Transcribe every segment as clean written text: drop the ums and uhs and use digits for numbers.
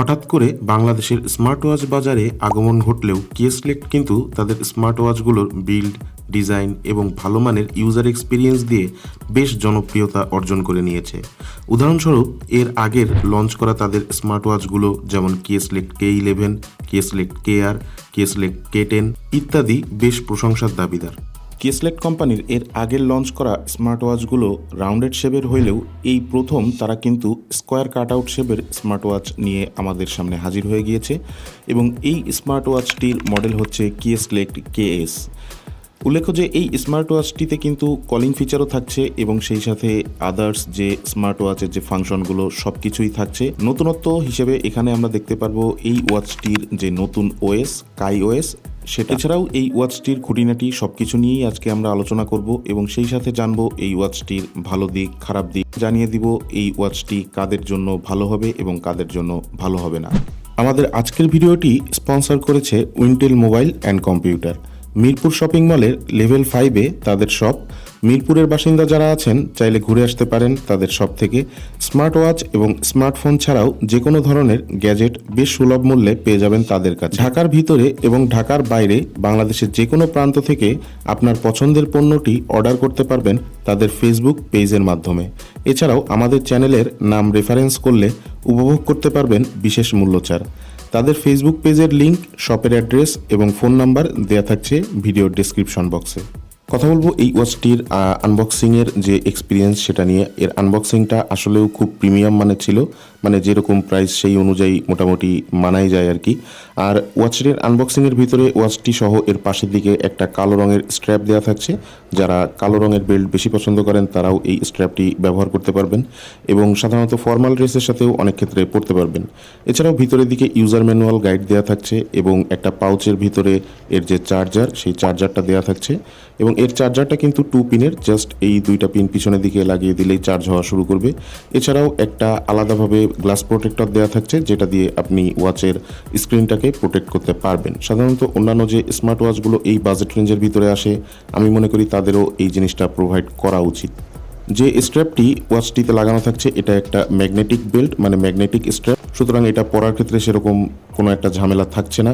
হঠাৎ করে বাংলাদেশের স্মার্ট ওয়াচ বাজারে আগমন ঘটলেও কিয়েসলেক্ট কিন্তু তাদের স্মার্ট ওয়াচগুলোর বিল্ড, ডিজাইন এবং ভালো মানের ইউজার এক্সপিরিয়েন্স দিয়ে বেশ জনপ্রিয়তা অর্জন করে নিয়েছে। উদাহরণস্বরূপ এর আগের লঞ্চ করা তাদের স্মার্ট ওয়াচগুলো যেমন কিয়েসলেক্ট K11, কিয়েসলেক্ট KR, কিয়েসলেক্ট K10 ইত্যাদি বেশ প্রশংসার দাবিদার। কিয়েসলেক্ট কোম্পানির এর আগের লঞ্চ করা স্মার্ট ওয়াচগুলো রাউন্ডেড শেপের হইলেও এই প্রথম তারা কিন্তু স্কোয়ার কাট আউট শেপের স্মার্ট ওয়াচ নিয়ে আমাদের সামনে হাজির হয়ে গিয়েছে এবং এই স্মার্ট ওয়াচটির মডেল হচ্ছে কিয়েসলেক্ট KS। উল্লেখ্য যে এই স্মার্ট ওয়াচটিতে কিন্তু কলিং ফিচারও থাকছে এবং সেই সাথে আদার্স যে স্মার্ট ওয়াচের যে ফাংশনগুলো সব কিছুই থাকছে। নতুনত্ব হিসেবে এখানে আমরা দেখতে পারবো এই ওয়াচটির যে নতুন OS KaiOS সেটা। এছাড়াও এই ওয়াচটির খুঁটিনাটি সব কিছু নিয়েই আজকে আমরা আলোচনা করব এবং সেই সাথে জানবো এই ওয়াচটির ভালো দিক খারাপ দিক, জানিয়ে দিব এই ওয়াচটি কাদের জন্য ভালো হবে এবং কাদের জন্য ভালো হবে না। আমাদের আজকের ভিডিওটি স্পন্সর করেছে Wintel mobile and computer. Mirpur shopping মলের লেভেল 5-এ তাদের শপ। মিরপুরের বাসিন্দা যারা আছেন চাইলে ঘুরে আসতে পারেন তাদের শপ থেকে। স্মার্ট ওয়াচ এবং স্মার্টফোন ছাড়াও যে কোনো ধরনের গ্যাজেট বেশ সুলভ মূল্যে পেয়ে যাবেন তাদের কাছে। ঢাকার ভিতরে এবং ঢাকার বাইরে বাংলাদেশের যে কোনো প্রান্ত থেকে আপনার পছন্দের পণ্যটি অর্ডার করতে পারবেন তাদের ফেসবুক পেজের মাধ্যমে। এছাড়াও আমাদের চ্যানেলের নাম রেফারেন্স করলে উপভোগ করতে পারবেন বিশেষ মূল্যছাড়। তাদের ফেসবুক পেজের লিংক, শপের অ্যাড্রেস এবং ফোন নাম্বার দেওয়া থাকছে ভিডিওর ডেসক্রিপশন বক্সে। কথা বলবো এই ওয়াচটির আনবক্সিংয়ের যে এক্সপিরিয়েন্স সেটা নিয়ে। এর আনবক্সিংটা আসলেও খুব প্রিমিয়াম মানের ছিল, মানে যেরকম প্রাইস সেই অনুযায়ী মোটামুটি মানাই যায় আর কি। আর ওয়াচটির আনবক্সিংয়ের ভিতরে ওয়াচটি সহ এর পাশের দিকে একটা কালো রঙের স্ট্র্যাপ দেওয়া থাকছে। যারা কালো রঙের বেল্ট বেশি পছন্দ করেন তারাও এই স্ট্র্যাপটি ব্যবহার করতে পারবেন এবং সাধারণত ফর্মাল ড্রেসের সাথেও অনেক ক্ষেত্রে পরতে পারবেন। এছাড়াও ভিতরের দিকে ইউজার ম্যানুয়াল গাইড দেওয়া থাকছে এবং একটা পাউচের ভিতরে এর যে চার্জার সেই চার্জারটা দেওয়া থাকছে এবং এর চার্জারটা কিন্তু 2 পিনের, জাস্ট এই 2টা পিন পিছনের দিকে লাগিয়ে দিলেই চার্জ হওয়া শুরু করবে। এছাড়াও একটা আলাদাভাবে গ্লাস প্রোটেক্টর দেওয়া থাকছে যেটা দিয়ে আপনি ওয়াচের স্ক্রিনটাকে প্রোটেক্ট করতে পারবেন। সাধারণত অন্যান্য যে স্মার্ট ওয়াচগুলো এই বাজেট রেঞ্জের ভিতরে আসে আমি মনে করি তাদেরও এই জিনিসটা প্রোভাইড করা উচিত। যে স্ট্র্যাপটি ওয়াচটিতে লাগানো থাকছে এটা একটা ম্যাগনেটিক বেল্ট, মানে ম্যাগনেটিক স্ট্র্যাপ, সুতরাং এটা পরার ক্ষেত্রে সেরকম কোনো একটা ঝামেলা থাকছে না।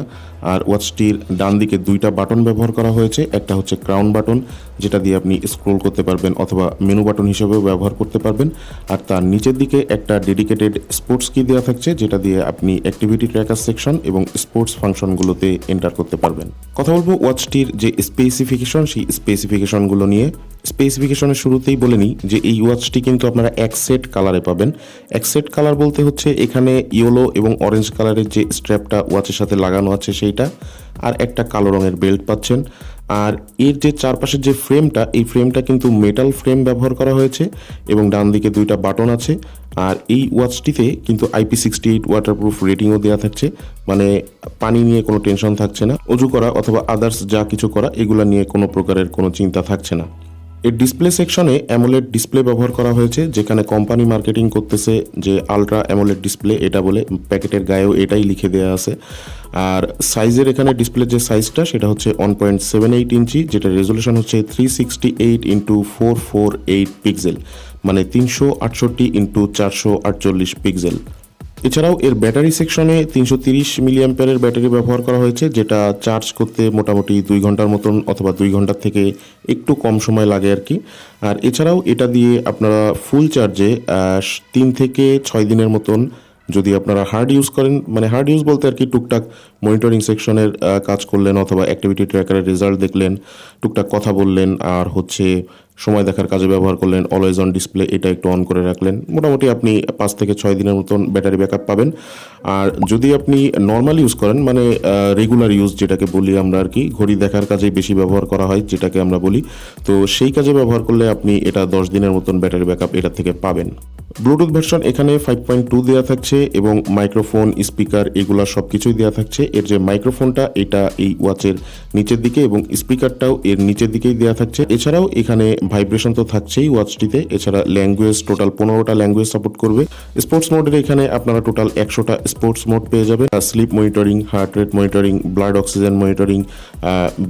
আর ওয়াচটির ডান দিকে 2টা বাটন ব্যবহার করা হয়েছে। একটা হচ্ছে ক্রাউন বাটন যেটা দিয়ে আপনি স্ক্রোল করতে পারবেন অথবা মেনু বাটন হিসেবেও ব্যবহার করতে পারবেন। আর তার নিচের দিকে একটা ডেডিকেটেড স্পোর্টস কি দেওয়া থাকছে যেটা দিয়ে আপনি অ্যাক্টিভিটি ট্র্যাকার সেকশন এবং স্পোর্টস ফাংশনগুলোতে এন্টার করতে পারবেন। কথা বলবো ওয়াচটির যে স্পেসিফিকেশন সেই স্পেসিফিকেশনগুলো নিয়ে। স্পেসিফিকেশনের শুরুতেই বলে নিই যে এই ওয়াচটি কিন্তু আপনারা এক সেট কালারে পাবেন। এক সেট কালার বলতে হচ্ছে এখানে ইয়েলো এবং অরেঞ্জ কালারের যে স্ট্র্যাপটা ওয়াচের সাথে লাগানো আছে সেইটা, আর একটা কালো রঙের বেল্ট পাচ্ছেন। আর এর যে চারপাশের যে ফ্রেমটা, এই ফ্রেমটা কিন্তু মেটাল ফ্রেম ব্যবহার করা হয়েছে এবং ডান দিকে 2টা বাটন আছে। আর এই ওয়াচটিতে কিন্তু IP68 ওয়াটারপ্রুফ রেটিংও দেওয়া থাকছে, মানে পানি নিয়ে কোনো টেনশন থাকছে না। অজু করা অথবা আদার্স যা কিছু করা এগুলো নিয়ে কোনো প্রকারের কোনো চিন্তা থাকছে না। এর ডিসপ্লে সেকশনে AMOLED ডিসপ্লে ব্যবহার করা হয়েছে, যেখানে কোম্পানি মার্কেটিং করতেছে যে আলট্রা AMOLED ডিসপ্লে এটা বলে, প্যাকেটের গায়েও এটাই লিখে দেওয়া আছে। আর সাইজের এখানে ডিসপ্লের যে সাইজটা সেটা হচ্ছে 1.78 ইঞ্চি, যেটা রেজলিউশন হচ্ছে 368x448 পিক্সেল, মানে 368x448 পিক্সেল। এছাড়াও এর ব্যাটারি সেকশনে 330 মিলিঅ্যাম্পিয়ারের ব্যাটারি ব্যবহার করা হয়েছে, যেটা চার্জ করতে মোটামুটি 2 ঘন্টার মতন অথবা 2 ঘন্টার থেকে একটু কম সময় লাগে আর কি। আর এছাড়াও এটা দিয়ে আপনারা ফুল চার্জে 3 থেকে 6 দিনের মতন, যদি আপনারা হার্ড ইউজ করেন, মানে হার্ড ইউজ বলতে আর কি টুকটাক মনিটরিং সেকশনের কাজ করলেন অথবা অ্যাক্টিভিটি ট্র্যাকারের রেজাল্ট দেখলেন, টুকটাক কথা বললেন, আর হচ্ছে সময় দেখার কাজে ব্যবহার করলেন, অলওয়েজ অন ডিসপ্লে এটা একটু অন করে রাখলেন, মোটামুটি আপনি 5 থেকে 6 দিনের মতন ব্যাটারি ব্যাকআপ পাবেন। আর যদি আপনি নর্মাল ইউজ করেন, মানে রেগুলার ইউজ যেটাকে বলি আমরা আর কি, ঘড়ি দেখার কাজে বেশি ব্যবহার করা হয় যেটাকে আমরা বলি, তো সেই কাজে ব্যবহার করলে আপনি এটা 10 দিনের মতন ব্যাটারি ব্যাকআপ এটা থেকে পাবেন। ব্লুটুথ ভার্সন এখানে 5.2 দেওয়া থাকছে এবং মাইক্রোফোন, স্পিকার এগুলো সব কিছুই দেওয়া থাকছে। এর যে মাইক্রোফোনটা এটা এই ওয়াচের নিচের দিকে এবং স্পিকারটাও এর নিচের দিকেই দেওয়া থাকছে। এছাড়াও এখানে ভাইব্রেশন তো থাকছেই ওয়াচটিতে, এছাড়া ল্যাঙ্গুয়েজ টোটাল 15টা ল্যাঙ্গুয়েজ সাপোর্ট করবে। স্পোর্টস মোডের এখানে আপনারা টোটাল 100টা স্পোর্টস মোড পেয়ে যাবেন। Slip monitoring, heart rate monitoring, blood oxygen monitoring,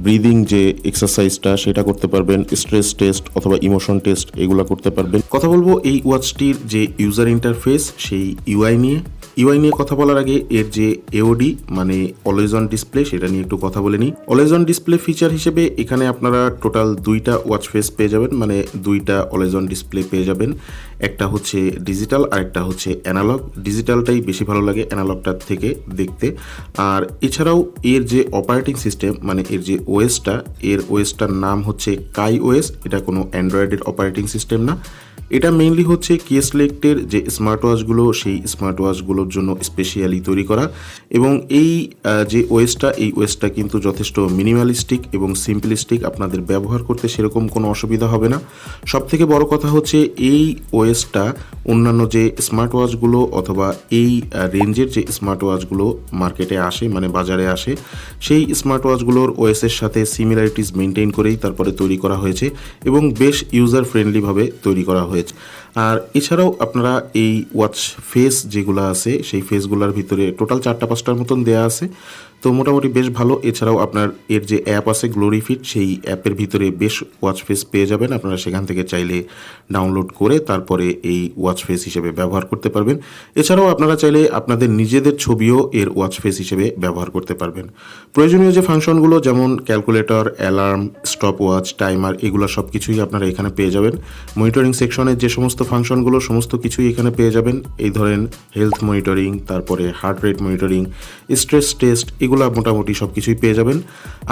breathing যে এক্সারসাইজটা সেটা করতে পারবেন, স্ট্রেস টেস্ট অথবা ইমোশন টেস্ট এগুলো করতে পারবেন। কথা বলবো এই ওয়াচটির যে ইউজার ইন্টারফেস সেই UI নিয়ে। ইউআই নিয়ে কথা বলার আগে এর যে এওডি মানে অলওয়েজ অন ডিসপ্লে সেটা নিয়ে একটু কথা বলে নিই। অলওয়েজ অন ডিসপ্লে ফিচার হিসেবে এখানে আপনারা টোটাল দুইটা ওয়াচ ফেস পেয়ে যাবেন, মানে দুইটা অলওয়েজ অন ডিসপ্লে পেয়ে যাবেন। একটা হচ্ছে ডিজিটাল আর একটা হচ্ছে অ্যানালগ। ডিজিটালটাই বেশি ভালো লাগে অ্যানালগটার থেকে দেখতে। আর এছাড়াও এর যে অপারেটিং সিস্টেম মানে এর যে ওএসটা, এর ওএসটার নাম হচ্ছে কাই ওএস। এটা কোনো অ্যান্ড্রয়েডের অপারেটিং সিস্টেম না, এটা মেইনলি হচ্ছে কিয়েসলেক্টের যে স্মার্ট ওয়াচগুলো সেই স্মার্ট ওয়াচগুলোর জন্য স্পেশালি তৈরি করা। এবং এই যে ওএসটা, এই ওএসটা কিন্তু যথেষ্ট মিনিমালিস্টিক এবং সিম্পলিস্টিক, আপনাদের ব্যবহার করতে সেরকম কোনো অসুবিধা হবে না। সবথেকে বড় কথা হচ্ছে এই ওএসটা অন্যান্য যে স্মার্ট ওয়াচগুলো অথবা এই রেঞ্জের যে স্মার্ট ওয়াচগুলো মার্কেটে আসে মানে বাজারে আসে সেই স্মার্ট ওয়াচগুলোর ওএসের সাথে সিমিলারিটিস মেনটেন করেই তারপরে তৈরি করা হয়েছে এবং বেশ ইউজার ফ্রেন্ডলিভাবে তৈরি করা হয়েছে। আর এছাড়াও আপনারা এই ওয়াচ ফেস যেগুলো আছে সেই ফেসগুলোর ভিতরে টোটাল 4-5টার মতন দেয়া আছে, তো মোটামুটি বেশ ভালো। এছাড়াও আপনার এর যে অ্যাপ আছে গ্লোরি ফিট, সেই অ্যাপের ভিতরে বেশ ওয়াচ ফেস পেয়ে যাবেন। আপনারা সেখান থেকে চাইলে ডাউনলোড করে তারপরে এই ওয়াচ ফেস হিসেবে ব্যবহার করতে পারবেন। এছাড়াও আপনারা চাইলে আপনাদের নিজেদের ছবিও এর ওয়াচ ফেস হিসেবে ব্যবহার করতে পারবেন। প্রয়োজনীয় যে ফাংশনগুলো যেমন calculator, alarm, stop watch, timer, এগুলো সব কিছুই আপনারা এখানে পেয়ে যাবেন। মনিটরিং সেকশনের যে সমস্ত ফাংশনগুলো সমস্ত কিছুই এখানে পেয়ে যাবেন। এই ধরেন হেলথ মনিটরিং, তারপরে heart rate monitoring, stress test, এগুলো মোটামুটি সব কিছুই পেয়ে যাবেন।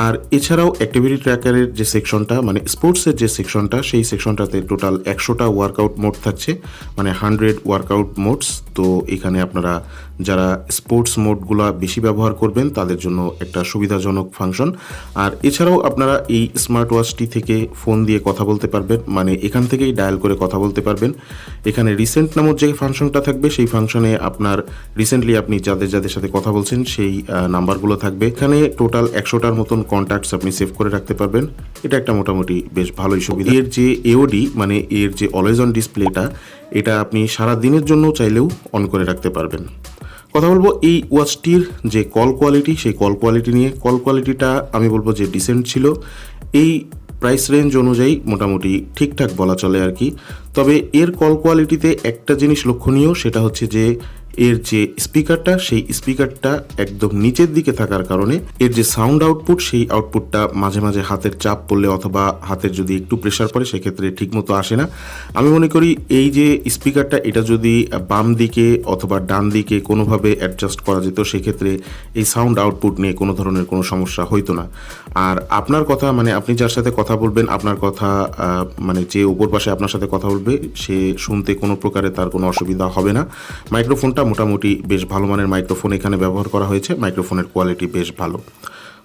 আর এছাড়াও অ্যাক্টিভিটি ট্র্যাকারের যে সেকশনটা মানে স্পোর্টসের যে সেকশনটা, সেই সেকশনটাতে টোটাল 100টা ওয়ার্কআউট মোড থাকছে, মানে 100 ওয়ার্কআউট মোডস। তো এখানে আপনারা যারা স্পোর্টস মোডগুলো বেশি ব্যবহার করবেন তাদের জন্য একটা সুবিধাজনক ফাংশন। আর এছাড়াও আপনারা এই স্মার্ট ওয়াচটি থেকে ফোন দিয়ে কথা বলতে পারবেন, মানে এখান থেকেই ডায়াল করে কথা বলতে পারবেন। এখানে রিসেন্ট নামক যে ফাংশনটা থাকবে সেই ফাংশনে আপনার রিসেন্টলি আপনি যাদের যাদের সাথে কথা বলছেন সেই নাম্বারগুলো থাকবে। এখানে টোটাল 100টার মতন কন্ট্যাক্টস আপনি সেভ করে রাখতে পারবেন। এটা একটা মোটামুটি বেশ ভালোই সুবিধা। এর যে এওডি মানে এর যে অলওয়েজ অন ডিসপ্লেটা, এটা আপনি সারা দিনের জন্য চাইলেও অন করে রাখতে পারবেন। কথা বলবো এই ওয়াচটির যে কল কোয়ালিটি, সেই কল কোয়ালিটি নিয়ে। কল কোয়ালিটিটা আমি বলবো যে ডিসেন্ট ছিল, এই প্রাইস রেঞ্জ অনুযায়ী মোটামুটি ঠিকঠাক বলা চলে আর কি। তবে এর কল কোয়ালিটিতে একটা জিনিস লক্ষণীয়, সেটা হচ্ছে যে এর যে স্পিকারটা সেই স্পিকারটা একদম নিচের দিকে থাকার কারণে এর যে সাউন্ড আউটপুট সেই আউটপুটটা মাঝে মাঝে হাতের চাপ পড়লে অথবা হাতের যদি একটু প্রেশার পড়ে সেক্ষেত্রে ঠিকমতো আসে না। আমি মনে করি এই যে স্পিকারটা এটা যদি বাম দিকে অথবা ডান দিকে কোনোভাবে অ্যাডজাস্ট করা যেত সেক্ষেত্রে এই সাউন্ড আউটপুট নিয়ে কোনো ধরনের কোনো সমস্যা হইতো না। আর আপনার কথা মানে আপনি যার সাথে কথা বলবেন আপনার কথা মানে যে ওপর পাশে আপনার সাথে কথা বলবে সে শুনতে কোনো প্রকারে তার কোনো অসুবিধা হবে না। মাইক্রোফোনটা মোটামুটি বেশ ভালো মানের মাইক্রোফোন এখানে ব্যবহার করা হয়েছে, মাইক্রোফোনের কোয়ালিটি বেশ ভালো।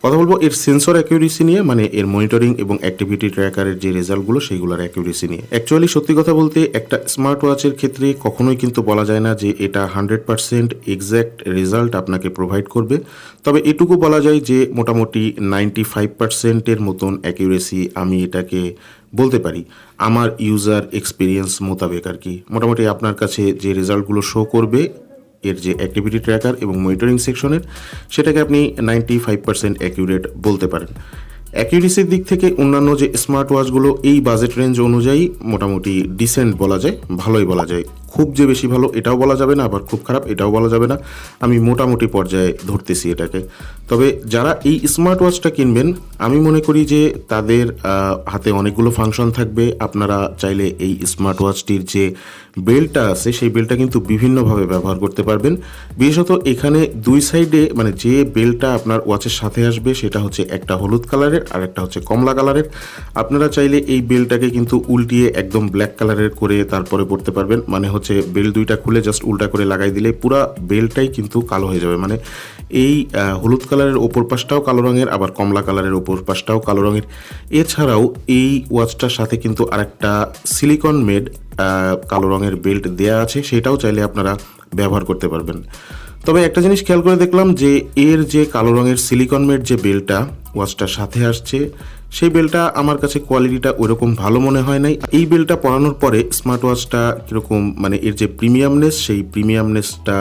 কথা বলবো এর সেন্সর অ্যাকিউরেসি নিয়ে, মানে এর মনিটরিং এবং অ্যাক্টিভিটি ট্র্যাকারের যে রেজাল্টগুলো সেইগুলোর অ্যাকিউরেসি নিয়ে। অ্যাকচুয়ালি সত্যি কথা বলতে একটা স্মার্ট ওয়াচের ক্ষেত্রে কখনোই কিন্তু বলা যায় না যে এটা 100% এক্স্যাক্ট রেজাল্ট আপনাকে প্রোভাইড করবে। তবে এটুকু বলা যায় যে মোটামুটি 95%-এর মতন অ্যাকিউরেসি আমি এটাকে বলতে পারি আমার ইউজার এক্সপিরিয়েন্স মোতাবেক আর কি। মোটামুটি আপনার কাছে যে রেজাল্টগুলো শো করবে এর যে অ্যাক্টিভিটি ট্র্যাকার এবং মনিটরিং সেকশনের, সেটাকে আপনি 95% অ্যাকিউরেট বলতে পারেন। অ্যাকিউরেসির দিক থেকে অন্যান্য যে স্মার্ট ওয়াচগুলো এই বাজেট রেঞ্জ অনুযায়ী মোটামুটি ডিসেন্ট বলা যায়, ভালোই বলা যায়। খুব যে বেশি ভালো এটাও বলা যাবে না, আবার খুব খারাপ এটাও বলা যাবে না, আমি মোটামুটি পর্যায়ে ধরতেছি এটাকে। তবে যারা এই স্মার্ট ওয়াচটা কিনবেন আমি মনে করি যে তাদের হাতে অনেকগুলো ফাংশন থাকবে। আপনারা চাইলে এই স্মার্ট ওয়াচটির যে বেল্টটা আছে সেই বেল্টটা কিন্তু বিভিন্নভাবে ব্যবহার করতে পারবেন। বিশেষত এখানে দুই সাইডে মানে যে বেল্টটা আপনার ওয়াচের সাথে আসবে সেটা হচ্ছে একটা হলুদ কালারের আর একটা হচ্ছে কমলা কালারের। আপনারা চাইলে এই বেল্টটাকে কিন্তু উল্টিয়ে একদম ব্ল্যাক কালারের করে তারপরে পরতে পারবেন, মানে হচ্ছে বেল্ট দুইটা খুলে জাস্ট উল্টা করে লাগাই দিলে পুরো বেল্টটাই কিন্তু কালো হয়ে যাবে। মানে এই হলুদ কালারের ওপর পাশটাও কালো রঙের, আবার কমলা কালারের ওপর পাশটাও কালো রঙের। এছাড়াও এই ওয়াচটার সাথে কিন্তু আরেকটা সিলিকন মেড কালো রঙের বেল্ট দেয়া আছে, সেটাও চাইলে আপনারা ব্যবহার করতে পারবেন। তবে একটা জিনিস খেয়াল করে দেখলাম যে এর যে কালো রঙের সিলিকন মেড যে বেল্টটা ওয়াচটার সাথে আসছে সেই বেল্টটা আমার কাছে কোয়ালিটিটা ওইরকম ভালো মনে হয় নাই। এই বেল্টটা পরানোর পরে স্মার্ট ওয়াচটা কীরকম মানে এর যে প্রিমিয়ামনেস সেই প্রিমিয়ামনেসটা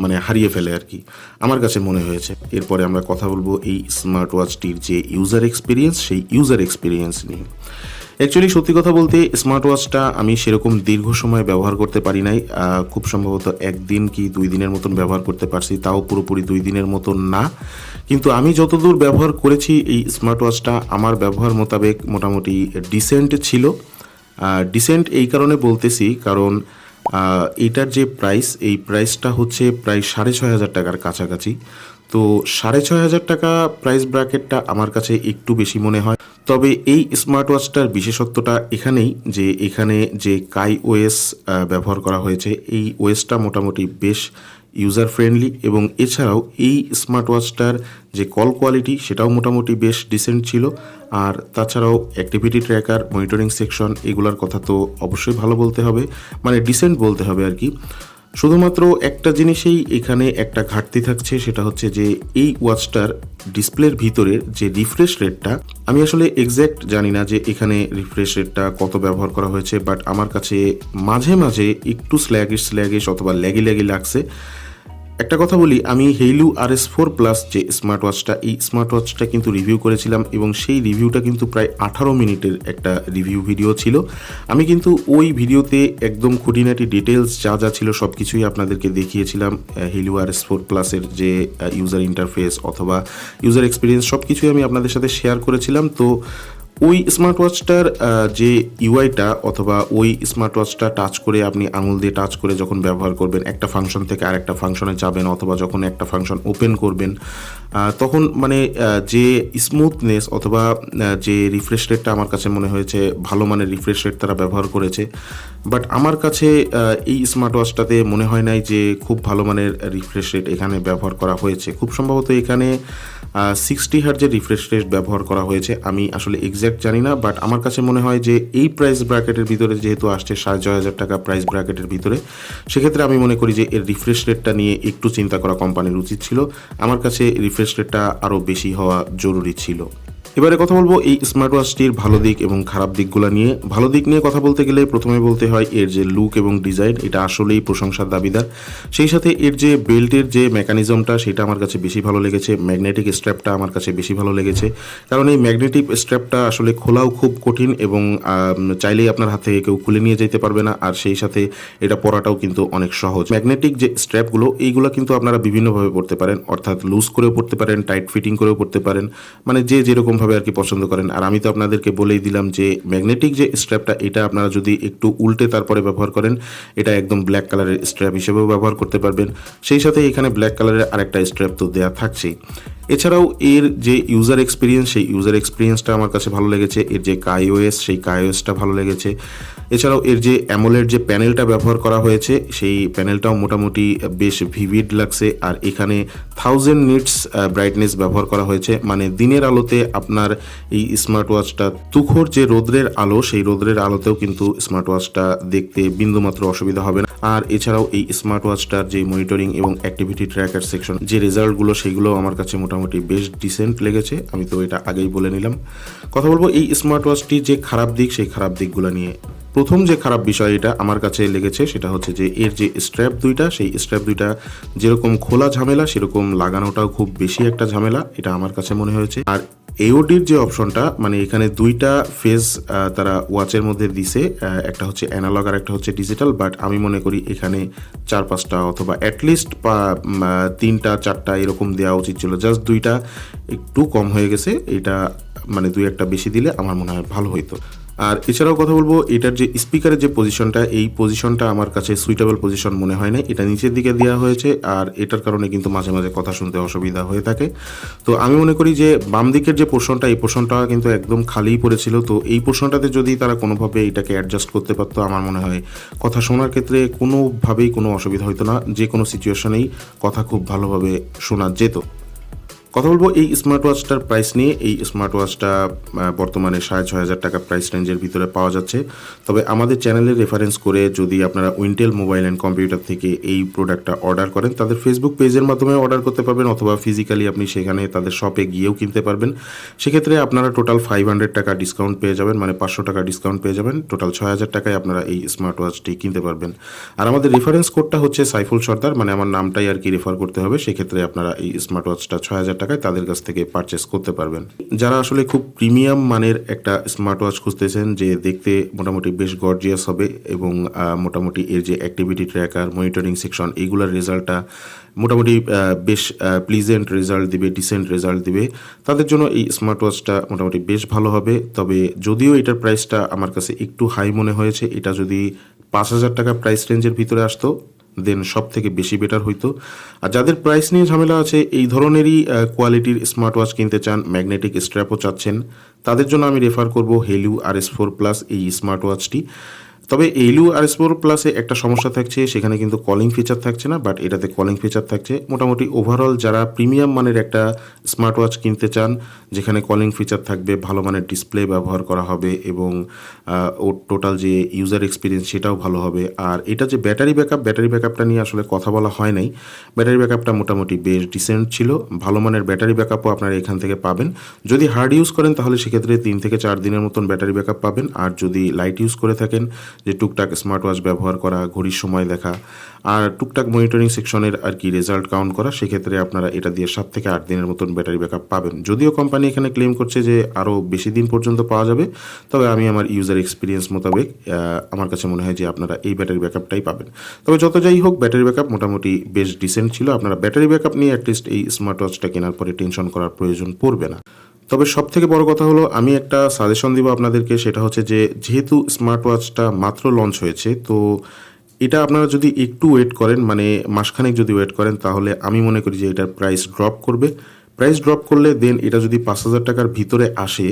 মানে হারিয়ে ফেলে আর কি, আমার কাছে মনে হয়েছে। এরপরে আমরা কথা বলবো এই স্মার্ট ওয়াচটির যে ইউজার এক্সপিরিয়েন্স সেই ইউজার এক্সপিরিয়েন্স নিয়ে। অ্যাকচুয়ালি সত্যি কথা বলতে স্মার্ট ওয়াচটা আমি সেরকম দীর্ঘ সময় ব্যবহার করতে পারি নাই। খুব সম্ভবত 1 দিন কি 2 দিনের মতন ব্যবহার করতে পারছি, তাও পুরোপুরি 2 দিনের মতন না। কিন্তু আমি যতদূর ব্যবহার করেছি এই স্মার্ট ওয়াচটা আমার ব্যবহার মোতাবেক মোটামুটি ডিসেন্ট ছিল। ডিসেন্ট এই কারণে বলতেছি কারণ এইটার যে প্রাইস, এই প্রাইসটা হচ্ছে প্রায় 6,500 টাকার কাছাকাছি। তো 6,500 টাকা প্রাইস ব্র্যাকেটটা আমার কাছে একটু বেশি মনে হয়। তবে এই স্মার্ট ওয়াচটার বিশেষত্বটা এখানেই যে এখানে যে কাই ওএস ব্যবহার করা হয়েছে, এই ওএসটা মোটামুটি বেশ ইউজার ফ্রেন্ডলি এবং এছাড়াও এই স্মার্ট ওয়াচটার যে কল কোয়ালিটি সেটাও মোটামুটি বেশ ডিসেন্ট ছিল। আর তাছাড়াও অ্যাক্টিভিটি ট্র্যাকার, মনিটরিং সেকশন এগুলোর কথা তো অবশ্যই ভালো বলতে হবে, মানে ডিসেন্ট বলতে হবে আর কি। শুধুমাত্র একটা জিনিসেই এখানে একটা ঘাটতি থাকছে, সেটা হচ্ছে যে এই ওয়াচটার ডিসপ্লের ভিতরের যে রিফ্রেশ রেটটা, আমি আসলে এক্স্যাক্ট জানি না যে এখানে রিফ্রেশ রেটটা কত ব্যবহার করা হয়েছে, বাট আমার কাছে মাঝে মাঝে একটু স্ল্যাগিশ অথবা ল্যাগি লাগছে। একটা কথা বলি, আমি হেইলু RS4 প্লাস যে স্মার্ট ওয়াচটা, এই স্মার্ট ওয়াচটা কিন্তু রিভিউ করেছিলাম এবং সেই রিভিউটা কিন্তু প্রায় 18 মিনিটের একটা রিভিউ ভিডিও ছিল। আমি কিন্তু ওই ভিডিওতে একদম খুঁটিনাটি ডিটেলস যা যা ছিল সব কিছুই আপনাদেরকে দেখিয়েছিলাম। হেইলু RS4 প্লাসের যে ইউজার ইন্টারফেস অথবা ইউজার এক্সপিরিয়েন্স সব কিছুই আমি আপনাদের সাথে শেয়ার করেছিলাম। তো ওই স্মার্ট ওয়াচটার যে ইউআইটা অথবা ওই স্মার্ট ওয়াচটা টাচ করে আপনি আঙুল দিয়ে টাচ করে যখন ব্যবহার করবেন, একটা ফাংশন থেকে আরেকটা ফাংশনে যাবেন অথবা যখন একটা ফাংশন ওপেন করবেন, তখন মানে যে স্মুথনেস অথবা যে রিফ্রেশ রেটটা আমার কাছে মনে হয়েছে ভালো মানের রিফ্রেশ রেট তারা ব্যবহার করেছে। বাট আমার কাছে এই স্মার্ট ওয়াচটাতে মনে হয় নাই যে খুব ভালো মানের রিফ্রেশ রেট এখানে ব্যবহার করা হয়েছে। খুব সম্ভবত এখানে 60 হার্জের রিফ্রেশ রেট ব্যবহার করা হয়েছে, আমি আসলে এক্স্যাক্ট জানি না। বাট আমার কাছে মনে হয় যে এই প্রাইস ব্র্যাকেটের ভিতরে যেহেতু আসছে 6,500 টাকা প্রাইস ব্র্যাকেটের ভিতরে, সেক্ষেত্রে আমি মনে করি যে এর রিফ্রেশ রেটটা নিয়ে একটু চিন্তা করা কোম্পানির উচিত ছিল। আমার কাছে রিফ্রেশ রেটটা আরও বেশি হওয়া জরুরি ছিল। এবারে কথা বলবো এই স্মার্ট ওয়াচটির ভালো দিক এবং খারাপ দিকগুলো নিয়ে। ভালো দিক নিয়ে কথা বলতে গেলে প্রথমে বলতে হয় এর যে লুক এবং ডিজাইন, এটা আসলেই প্রশংসার দাবিদার। সেই সাথে এর যে বেল্টের যে মেকানিজমটা সেটা আমার কাছে বেশি ভালো লেগেছে। ম্যাগনেটিক স্ট্র্যাপটা আমার কাছে বেশি ভালো লেগেছে, কারণ এই ম্যাগনেটিক স্ট্র্যাপটা আসলে খোলাও খুব কঠিন এবং চাইলেই আপনার হাত থেকে কেউ খুলে নিয়ে যেতে পারবে না। আর সেই সাথে এটা পরাটাও কিন্তু অনেক সহজ। ম্যাগনেটিক যে স্ট্র্যাপগুলো এইগুলো কিন্তু আপনারা বিভিন্নভাবে পড়তে পারেন, অর্থাৎ লুজ করেও পড়তে পারেন, টাইট ফিটিং করেও পড়তে পারেন, মানে যে যেরকম আর কি পছন্দ করেন। আর আমি তো আপনাদেরকে বলেই দিলাম যে ম্যাগনেটিক যে স্ট্র্যাপটা এটা আপনারা যদি একটু উল্টে তারপরে ব্যবহার করেন, এটা একদম ব্ল্যাক কালারের স্ট্র্যাপ হিসেবেও ব্যবহার করতে পারবেন। সেই সাথে এখানে ব্ল্যাক কালারের আরেকটা স্ট্র্যাপ তো দেয়া থাকছেই। এছাড়াও এর যে ইউজার এক্সপিরিয়েন্স, সেই ইউজার এক্সপিরিয়েন্সটা আমার কাছে ভালো লেগেছে। এর যে কাইওএস, সেই কাইওএসটা ভালো লেগেছে। এছাড়াও এর যে অ্যামোলেড যে প্যানেলটা ব্যবহার করা হয়েছে, সেই প্যানেলটাও মোটামুটি বেশ ভিভিড লাগছে। আর এখানে 1000 নিটস ব্রাইটনেস ব্যবহার করা হয়েছে, মানে দিনের আলোতে আপনার এই স্মার্ট ওয়াচটা তুখোর যে রোদ্রের আলো, সেই রোদ্রের আলোতেও কিন্তু স্মার্ট ওয়াচটা দেখতে বিন্দুমাত্র অসুবিধা হবে না। আর এছাড়াও এই স্মার্ট ওয়াচটার যে মনিটরিং এবং অ্যাক্টিভিটি ট্র্যাকার সেকশন যে রেজাল্টগুলো, সেগুলো আমার কাছে মোটামুটি বেশ ডিসেন্ট লেগেছে। আমি তো এটা আগেই বলে নিলাম। কথা বলবো এই স্মার্ট ওয়াচটির যে খারাপ দিক, সেই খারাপ দিকগুলো নিয়ে। প্রথম যে খারাপ বিষয় এটা আমার কাছে লেগেছে সেটা হচ্ছে যে এর যে স্ট্র্যাপ দুইটা, সেই স্ট্র্যাপ দুইটা যেরকম খোলা ঝামেলা, সেরকম লাগানোটাও খুব বেশি একটা ঝামেলা, এটা আমার কাছে মনে হয়েছে। আর এওডির যে অপশনটা, মানে এখানে দুইটা ফেজ তারা ওয়াচের মধ্যে দিছে, একটা হচ্ছে অ্যানালগ আর একটা হচ্ছে ডিজিটাল। বাট আমি মনে করি এখানে 4-5টা অথবা অ্যাটলিস্ট 3টা 4টা এরকম দেওয়া উচিত ছিল। জাস্ট দুইটা একটু কম হয়ে গেছে, এটা মানে 2-1টা বেশি দিলে আমার মনে হয় ভালো হইতো। আর এছাড়াও কথা বলবো এটার যে স্পিকারের যে পজিশনটা, এই পজিশনটা আমার কাছে সুইটেবল পজিশন মনে হয় না। এটা নিচের দিকে দেওয়া হয়েছে আর এটার কারণে কিন্তু মাঝে মাঝে কথা শুনতে অসুবিধা হয়ে থাকে। তো আমি মনে করি যে বাম দিকের যে পোর্শনটা, এই পোর্শনটা কিন্তু একদম খালিই পড়েছিল। তো এই পোর্শনটাতে যদি তারা কোনোভাবে এটাকে অ্যাডজাস্ট করতে পারতো, আমার মনে হয় কথা শোনার ক্ষেত্রে কোনোভাবেই কোনো অসুবিধা হতো না। যে কোনো সিচুয়েশনেই কথা খুব ভালোভাবে শোনা যেত। কথা বলবো এই স্মার্ট ওয়াচটার প্রাইস নিয়ে। এই স্মার্ট ওয়াচটা বর্তমানে 6,500 টাকা প্রাইস রেঞ্জের ভিতরে পাওয়া যাচ্ছে। তবে আমাদের চ্যানেলে রেফারেন্স করে যদি আপনারা উইন্টেল মোবাইল অ্যান্ড কম্পিউটার থেকে এই প্রোডাক্টটা অর্ডার করেন, তাদের ফেসবুক পেজের মাধ্যমে অর্ডার করতে পারবেন অথবা ফিজিক্যালি আপনি সেখানে তাদের শপে গিয়েও কিনতে পারবেন। সেক্ষেত্রে আপনারা টোটাল 500 টাকা ডিসকাউন্ট পেয়ে যাবেন, মানে 500 টাকা ডিসকাউন্ট পেয়ে যাবেন। টোটাল 6,000 টাকায় আপনারা এই স্মার্ট ওয়াচটি কিনতে পারবেন। আর আমাদের রেফারেন্স কোডটা হচ্ছে সাইফুল সর্দার, মানে আমার নামটাই আর কি রেফার করতে হবে। সেক্ষেত্রে আপনারা এই স্মার্ট ওয়াচটা 6,000 টাকা টাকায় তাদের কাছ থেকে পারচেস করতে পারবেন। যারা আসলে খুব প্রিমিয়াম মানের একটা স্মার্ট ওয়াচ খুঁজতেছেন যে দেখতে মোটামুটি বেশ গর্জিয়াস হবে এবং মোটামুটি এর যে অ্যাক্টিভিটি ট্র্যাকার, মনিটরিং সেকশন, এইগুলোর রেজাল্টটা মোটামুটি বেশ প্লিজেন্ট রেজাল্ট দিবে, ডিসেন্ট রেজাল্ট দিবে, তাদের জন্য এই স্মার্ট ওয়াচটা মোটামুটি বেশ ভালো হবে। তবে যদিও এটার প্রাইসটা আমার কাছে একটু হাই মনে হয়েছে, এটা যদি 5,000 টাকা প্রাইস রেঞ্জের ভিতরে আসতো দেন সব থেকে বেশি বেটার হইতো। আর যাদের প্রাইস নিয়ে ঝামেলা আছে, এই ধরনেরই কোয়ালিটির স্মার্ট ওয়াচ কিনতে চান, ম্যাগনেটিক স্ট্র্যাপও চাচ্ছেন, তাদের জন্য আমি রেফার করব হেলিও RS4 প্লাস এই স্মার্ট ওয়াচটি। তবে হেলিও RS4 প্লাসে একটা সমস্যা থাকছে, সেখানে কিন্তু কলিং ফিচার থাকছে না, বাট এটাতে কলিং ফিচার থাকছে। মোটামুটি ওভারঅল যারা প্রিমিয়াম মানের একটা স্মার্ট ওয়াচ কিনতে চান যেখানে কলিং ফিচার থাকবে, ভালো মানের ডিসপ্লে ব্যবহার করা হবে এবং ওর টোটাল যে ইউজার এক্সপিরিয়েন্স সেটাও ভালো হবে। আর এটা যে ব্যাটারি ব্যাকআপটা নিয়ে আসলে কথা বলা হয় নাই। ব্যাটারি ব্যাকআপটা মোটামুটি বেশ ডিসেন্ট ছিল, ভালো মানের ব্যাটারি ব্যাকআপও আপনারা এখান থেকে পাবেন। যদি হার্ড ইউজ করেন তাহলে সেক্ষেত্রে 3 থেকে 4 দিনের মতন ব্যাটারি ব্যাকআপ পাবেন। আর যদি লাইট ইউজ করে থাকেন, যে টুকটাক স্মার্ট ওয়াচ ব্যবহার করা, ঘড়ির সময় দেখা আর টুকটাক মনিটরিং সেকশনের আর কি রেজাল্ট কাউন্ট করা, সেক্ষেত্রে আপনারা এটা দিয়ে 7 থেকে 8 দিনের মতন ব্যাটারি ব্যাকআপ পাবেন। যদিও কোম্পানি এখানে ক্লেম করছে যে আরও বেশি দিন পর্যন্ত পাওয়া যাবে, তবে আমি আমার ইউজার এক্সপিরিয়েন্স মোতাবেক আমার কাছে মনে হয় যে আপনারা এই ব্যাটারি ব্যাকআপটাই পাবেন। তবে যত যাই হোক, ব্যাটারি ব্যাকআপ মোটামুটি বেশ ডিসেন্ট ছিল। আপনারা ব্যাটারি ব্যাকআপ নিয়ে অ্যাটলিস্ট এই স্মার্ট ওয়াচটা কেনার পরে টেনশন করার প্রয়োজন পড়বে না। তবে সব থেকে বড় কথা হলো, আমি একটা সাজেশন দিব আপনাদেরকে, সেটা হচ্ছে যে যেহেতু স্মার্ট ওয়াচটা মাত্র লঞ্চ হয়েছে, তো এটা আপনারা যদি একটু ওয়েট করেন, মানে মাসখানেক যদি ওয়েট করেন, তাহলে আমি মনে করি যে এটার প্রাইস ড্রপ করবে। প্রাইস ড্রপ করলে দেন এটা যদি 5,000 টাকার ভিতরে আসে,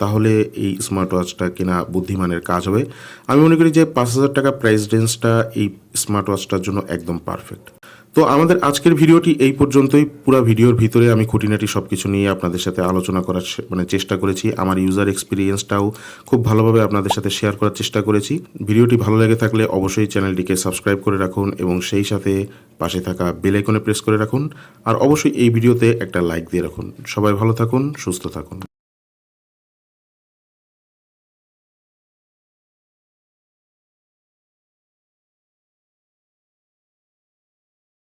তাহলে এই স্মার্ট ওয়াচটা কেনা বুদ্ধিমানের কাজ হবে। আমি মনে করি যে 5,000 টাকা প্রাইস রেঞ্জটা এই স্মার্ট ওয়াচটার জন্য একদম পারফেক্ট। তো আমাদের আজকের ভিডিওটি এই পর্যন্তই। পুরো ভিডিওর ভিতরে আমি খুঁটিনাটি সব কিছু নিয়ে আপনাদের সাথে আলোচনা করার চেষ্টা করেছি। আমার ইউজার এক্সপিরিয়েন্সটাও খুব ভালোভাবে আপনাদের সাথে শেয়ার করার চেষ্টা করেছি। ভিডিওটি ভালো লেগে থাকলে অবশ্যই চ্যানেলটিকে সাবস্ক্রাইব করে রাখুন এবং সেই সাথে পাশে থাকা বেল আইকনে প্রেস করে রাখুন। আর অবশ্যই এই ভিডিওতে একটা লাইক দিয়ে রাখুন। সবাই ভালো থাকুন, সুস্থ থাকুন।